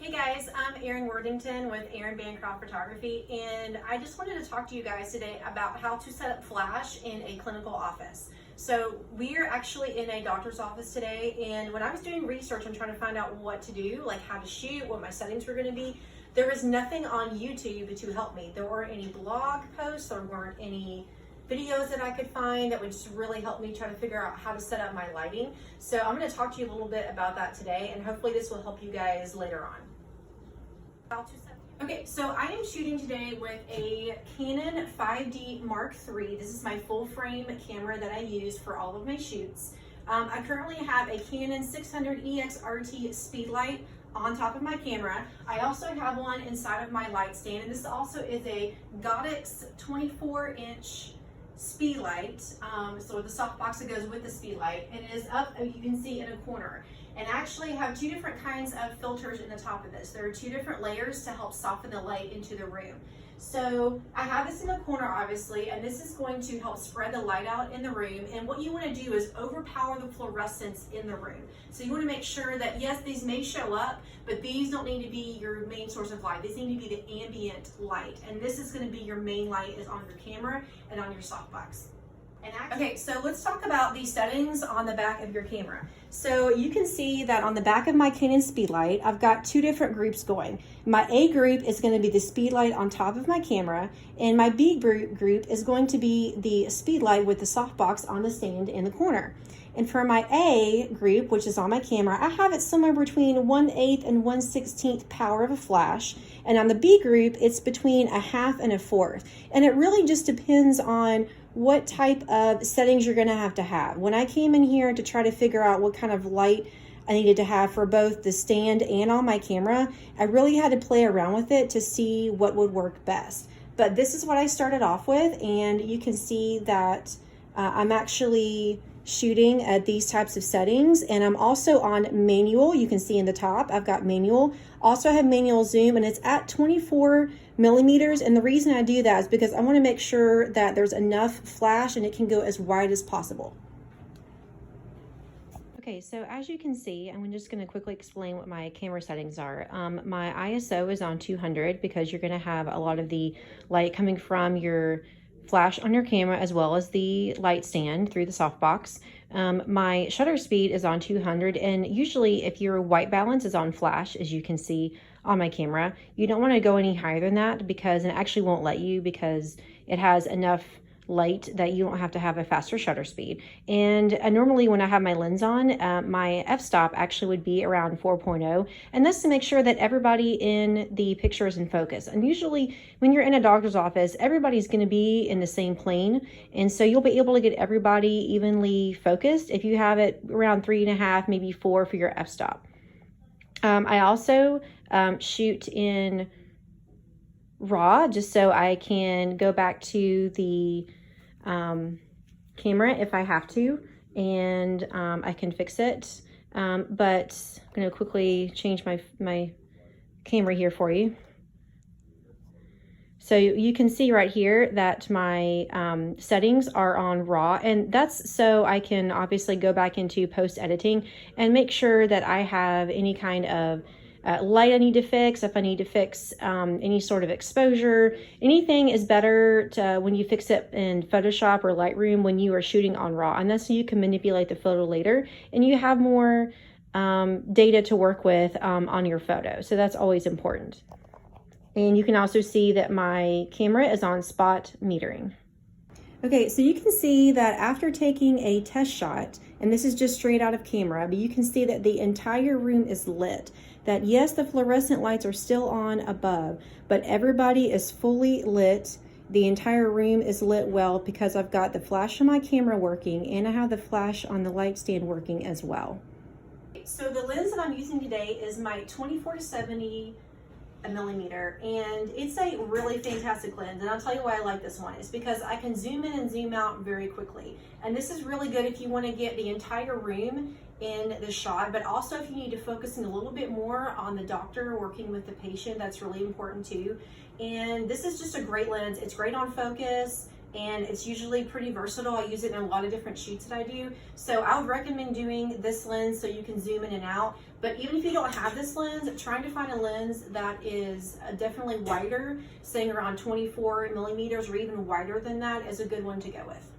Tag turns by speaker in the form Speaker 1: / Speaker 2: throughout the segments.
Speaker 1: Hey guys, I'm Erin Worthington with Erin Bancroft Photography, and I just wanted to talk to you guys today about how to set up flash in a clinical office. So we are actually in a doctor's office today, and when I was doing research and trying to find out what to do, like how to shoot, what my settings were going to be, there was nothing on YouTube to help me. There weren't any blog posts, there weren't any videos that I could find that would just really help me try to figure out how to set up my lighting. So I'm going to talk to you a little bit about that today, and hopefully this will help you guys later on. Okay, so I am shooting today with a Canon 5D Mark III. This is my full frame camera that I use for all of my shoots. I currently have a Canon 600EX RT Speedlight on top of my camera. I also have one inside of my light stand, and this also is a Godox 24-inch Speedlight, so the softbox that goes with the Speedlight, and it is up, you can see, in a corner. And I actually have two different kinds of filters in the top of this. There are two different layers to help soften the light into the room. So I have this in the corner, obviously, and this is going to help spread the light out in the room. And what you want to do is overpower the fluorescence in the room. So you want to make sure that, yes, these may show up, but these don't need to be your main source of light. These need to be the ambient light. And this is going to be your main light is on your camera and on your softbox. Okay, so let's talk about the settings on the back of your camera. So you can see that on the back of my Canon Speedlight, I've got two different groups going. My A group is going to be the Speedlight on top of my camera, and my B group is going to be the Speedlight with the softbox on the stand in the corner. And for my A group, which is on my camera, I have it somewhere between 1/8 and 1/16 power of a flash. And on the B group, it's between 1/2 and 1/4. And it really just depends on what type of settings you're going to have. When I came in here to try to figure out what kind of light I needed to have for both the stand and on my camera, I really had to play around with it to see what would work best. But this is what I started off with, and you can see that I'm actually shooting at these types of settings, and I'm also on manual. You can see in the top I've got manual. Also have manual zoom, and it's at 24 millimeters, and the reason I do that is because I want to make sure that there's enough flash and it can go as wide as possible. Okay, so as you can see, I'm just going to quickly explain what my camera settings are. My ISO is on 200 because you're going to have a lot of the light coming from your flash on your camera as well as the light stand through the softbox. My shutter speed is on 200, and usually if your white balance is on flash, as you can see on my camera, you don't want to go any higher than that because it actually won't let you, because it has enough light that you don't have to have a faster shutter speed. And normally when I have my lens on, my f-stop actually would be around 4.0, and that's to make sure that everybody in the picture is in focus. And usually when you're in a doctor's office, everybody's going to be in the same plane, and so you'll be able to get everybody evenly focused if you have it around 3.5, maybe 4 for your f-stop. I also shoot in RAW just so I can go back to the camera if I have to, and I can fix it. But I'm going to quickly change my camera here for you. So you can see right here that my settings are on RAW, and that's so I can obviously go back into post editing and make sure that I have any kind of light I need to fix, if I need to fix any sort of exposure. Anything is better when you fix it in Photoshop or Lightroom when you are shooting on RAW, and that's so you can manipulate the photo later and you have more data to work with on your photo. So that's always important. And you can also see that my camera is on spot metering. Okay, so you can see that after taking a test shot, and this is just straight out of camera, but you can see that the entire room is lit. That yes, the fluorescent lights are still on above, but everybody is fully lit. The entire room is lit well because I've got the flash on my camera working, and I have the flash on the light stand working as well. So the lens that I'm using today is my 24-70 millimeter, and it's a really fantastic lens, and I'll tell you why I like this one. It's because I can zoom in and zoom out very quickly, and this is really good if you want to get the entire room in the shot, but also if you need to focus in a little bit more on the doctor working with the patient, that's really important too. And this is just a great lens. It's great on focus, and it's usually pretty versatile. I use it in a lot of different shoots that I do. So I would recommend doing this lens so you can zoom in and out. But even if you don't have this lens, trying to find a lens that is definitely wider, saying around 24 millimeters or even wider than that, is a good one to go with.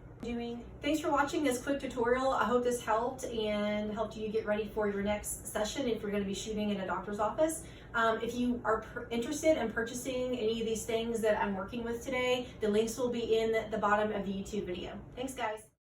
Speaker 1: Thanks for watching this quick tutorial. I hope this helped and helped you get ready for your next session if you're going to be shooting in a doctor's office. If you are interested in purchasing any of these things that I'm working with today, the links will be in the bottom of the YouTube video. Thanks, guys.